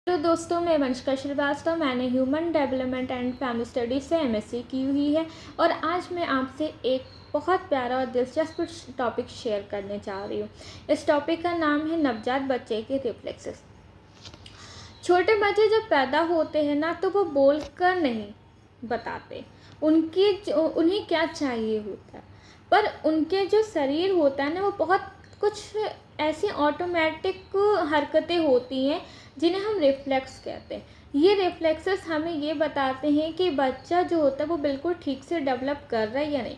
तो दोस्तों, मैं वंशिका श्रीवास्तव, मैंने human development and family studies से एमएससी की हुई है और आज मैं आपसे एक बहुत प्यारा और दिलचस्प टॉपिक शेयर करने जा रही हूँ। इस टॉपिक का नाम है नवजात बच्चे के रिफ्लेक्सेस। छोटे बच्चे जब पैदा होते हैं ना, तो वो बोलकर नहीं बताते उन्हें क्या चाहिए होता है, पर उनके जो शरीर होता है ना, वो बहुत कुछ ऐसी ऑटोमेटिक हरकतें होती हैं जिन्हें हम रिफ्लेक्स कहते हैं। ये रिफ्लेक्सेस हमें ये बताते हैं कि बच्चा जो होता है वो बिल्कुल ठीक से डेवलप कर रहा है या नहीं।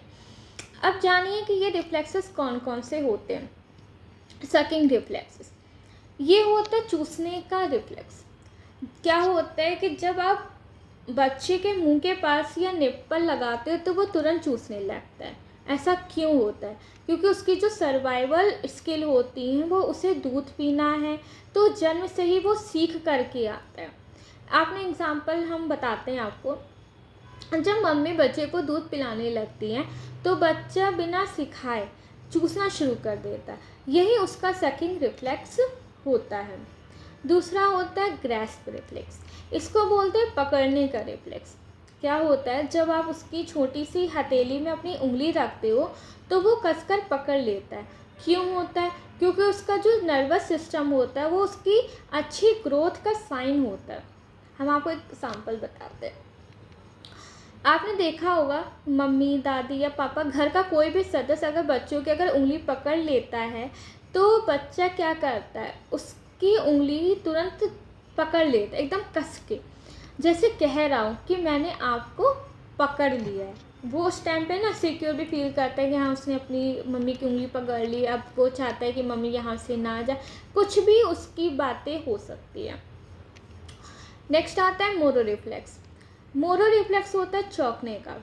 अब जानिए कि ये रिफ्लेक्सेस कौन कौन से होते हैं। सकिंग रिफ्लेक्सेस, ये होता है चूसने का रिफ्लेक्स। क्या होता है कि जब आप बच्चे के मुंह के पास या निप्पल लगाते हो तो वो तुरंत चूसने लगता है। ऐसा क्यों होता है? क्योंकि उसकी जो सर्वाइवल स्किल होती है वो उसे दूध पीना है, तो जन्म से ही वो सीख करके आता है। आपने एग्जाम्पल हम बताते हैं आपको। जब मम्मी बच्चे को दूध पिलाने लगती हैं तो बच्चा बिना सिखाए चूसना शुरू कर देता है। यही उसका सकिंग रिफ्लेक्स होता है। दूसरा होता है ग्रैस्प रिफ्लेक्स। इसको बोलते हैं पकड़ने का रिफ्लेक्स। क्या होता है, जब आप उसकी छोटी सी हथेली में अपनी उंगली रखते हो तो वो कसकर पकड़ लेता है। क्यों होता है? क्योंकि उसका जो नर्वस सिस्टम होता है वो उसकी अच्छी ग्रोथ का साइन होता है। हम आपको एक एग्जाम्पल बताते हैं। आपने देखा होगा, मम्मी, दादी या पापा, घर का कोई भी सदस्य अगर बच्चों की अगर उंगली पकड़ लेता है तो बच्चा क्या करता है, उसकी उंगली तुरंत पकड़ लेता है एकदम कस के, जैसे कह रहा हूँ कि मैंने आपको पकड़ लिया है। वो उस टाइम पे ना सिक्योर भी फील करता है कि हाँ, उसने अपनी मम्मी की उंगली पकड़ ली। अब वो चाहता है कि मम्मी यहाँ से ना जाए। कुछ भी उसकी बातें हो सकती है। नेक्स्ट आता है मोरो रिफ्लेक्स। मोरो रिफ्लेक्स होता है चौंकने का।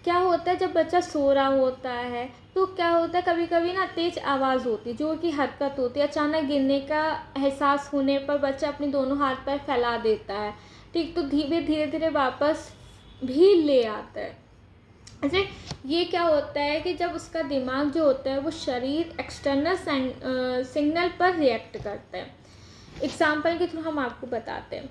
क्या होता है, जब बच्चा सो रहा होता है तो क्या होता है, कभी कभी ना तेज आवाज़ होती है, जो कि हरकत होती है। अचानक गिरने का एहसास होने पर बच्चा अपने दोनों हाथ पैर फैला देता है, ठीक, तो धीरे धीरे धीरे वापस भी ले आता है। ऐसे ये क्या होता है कि जब उसका दिमाग जो होता है वो शरीर एक्सटर्नल सिग्नल पर रिएक्ट करता है। एग्जाम्पल के थ्रू हम आपको बताते हैं।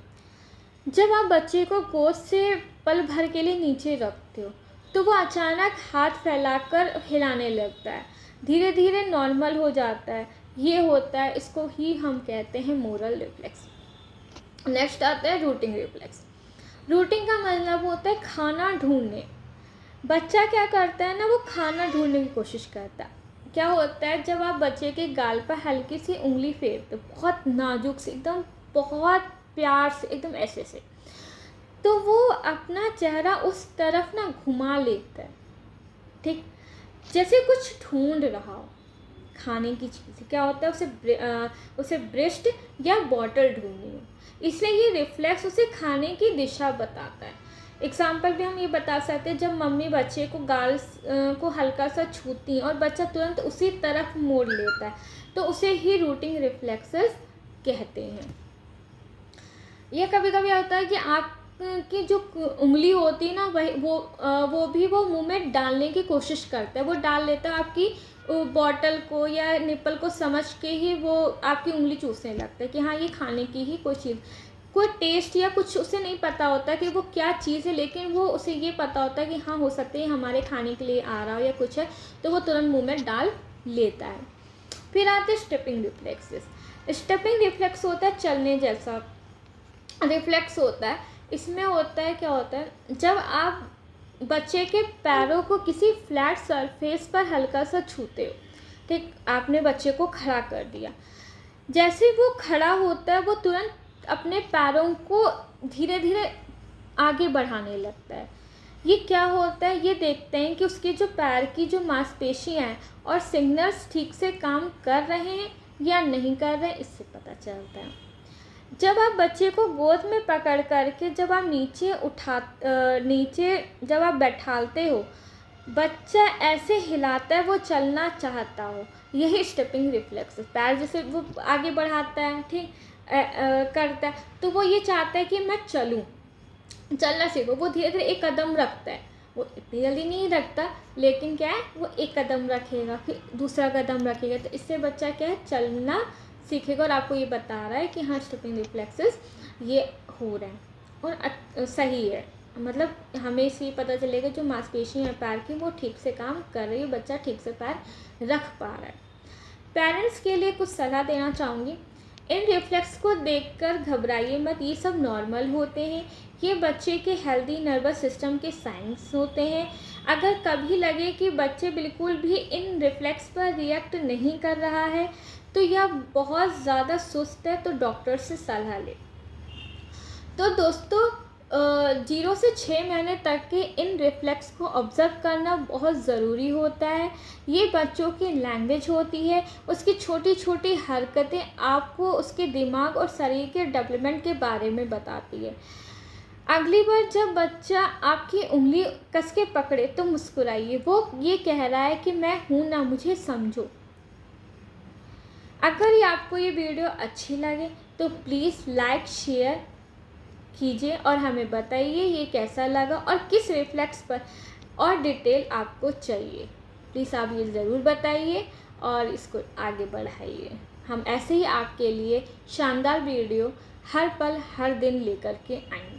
जब आप बच्चे को गोद से पल भर के लिए नीचे रखते हो तो वो अचानक हाथ फैलाकर हिलाने लगता है, धीरे धीरे नॉर्मल हो जाता है। ये होता है, इसको ही हम कहते हैं मोरल रिफ्लेक्स। नेक्स्ट आता है रूटिंग रिफ्लेक्स। रूटिंग का मतलब होता है खाना ढूंढने। बच्चा क्या करता है ना, वो खाना ढूंढने की कोशिश करता है। क्या होता है, जब आप बच्चे के गाल पर हल्की सी उंगली फेरते हो, बहुत नाजुक से, एकदम बहुत प्यार से, एकदम ऐसे से, तो वो अपना चेहरा उस तरफ ना घुमा लेता है, ठीक, जैसे कुछ ढूंढ रहा हो खाने की चीज़। क्या होता है, उसे ब्रेस्ट या बॉटल ढूंढनी हो, इसलिए ये रिफ्लेक्स उसे खाने की दिशा बताता है। एग्जाम्पल भी हम ये बता सकते हैं, जब मम्मी बच्चे को गाल को हल्का सा छूती हैं और बच्चा तुरंत उसी तरफ मोड़ लेता है, तो उसे ही रूटिंग रिफ्लेक्सेस कहते हैं। ये कभी कभी होता है कि आपकी जो उंगली होती है ना, वही वो मुंह में डालने की कोशिश करता है। वो डाल लेता है आपकी बॉटल को या निप्पल को समझ के ही वो आपकी उंगली चूसने लगता है कि हाँ, ये खाने की ही कोई चीज़, कोई टेस्ट या कुछ उसे नहीं पता होता कि वो क्या चीज़ है, लेकिन वो उसे ये पता होता है कि हाँ, हो सकता है हमारे खाने के लिए आ रहा हो या कुछ है, तो वो तुरंत मुंह में डाल लेता है। फिर आते हैं स्टेपिंग रिफ्लेक्सेस। स्टेपिंग रिफ्लेक्स होता है चलने जैसा रिफ्लेक्स होता है। इसमें होता है, क्या होता है, जब आप बच्चे के पैरों को किसी फ्लैट सरफेस पर हल्का सा छूते हो, ठीक, आपने बच्चे को खड़ा कर दिया। जैसे वो खड़ा होता है वो तुरंत अपने पैरों को धीरे धीरे आगे बढ़ाने लगता है। ये क्या होता है, ये देखते हैं कि उसके जो पैर की जो मांसपेशियां हैं और सिग्नल्स ठीक से काम कर रहे हैं या नहीं कर रहे हैं, इससे पता चलता है। जब आप बच्चे को गोद में पकड़ करके जब आप नीचे जब आप बैठालते हो, बच्चा ऐसे हिलाता है वो चलना चाहता हो। यही स्टेपिंग रिफ्लेक्स है। पैर जैसे वो आगे बढ़ाता है, ठीक, करता है, तो वो ये चाहता है कि मैं चलूँ, चलना सीखो। वो धीरे धीरे एक कदम रखता है, वो इतनी जल्दी नहीं रखता, लेकिन क्या है, वो एक कदम रखेगा, फिर दूसरा कदम रखेगा, तो इससे बच्चा क्या है, चलना सीखेगा और आपको ये बता रहा है कि हाँ, स्टेपिंग रिफ्लेक्सेस ये हो रहा है और सही है। मतलब हमें इससे पता चलेगा जो मांसपेशियाँ हैं पैर की वो ठीक से काम कर रही है, बच्चा ठीक से पैर रख पा रहा है। पेरेंट्स के लिए कुछ सलाह देना चाहूँगी। इन रिफ्लेक्स को देखकर घबराइए मत, ये सब नॉर्मल होते हैं। ये बच्चे के हेल्दी नर्वस सिस्टम के साइंस होते हैं। अगर कभी लगे कि बच्चे बिल्कुल भी इन रिफ्लेक्स पर रिएक्ट नहीं कर रहा है तो यह बहुत ज़्यादा सुस्त है, तो डॉक्टर से सलाह लें। तो दोस्तों 0 से 6 महीने तक के इन रिफ्लेक्स को ऑब्ज़र्व करना बहुत ज़रूरी होता है। ये बच्चों की लैंग्वेज होती है, उसकी छोटी छोटी हरकतें आपको उसके दिमाग और शरीर के डेवलपमेंट के बारे में बताती है। अगली बार जब बच्चा आपकी उंगली कस के पकड़े तो मुस्कुराइए, वो ये कह रहा है कि मैं हूँ ना, मुझे समझो। अगर ये आपको ये वीडियो अच्छी लगे तो प्लीज़ लाइक शेयर कीजिए और हमें बताइए ये कैसा लगा और किस रिफ्लेक्स पर और डिटेल आपको चाहिए। प्लीज़ आप ये ज़रूर बताइए और इसको आगे बढ़ाइए। हम ऐसे ही आपके लिए शानदार वीडियो हर पल हर दिन लेकर के आएंगे।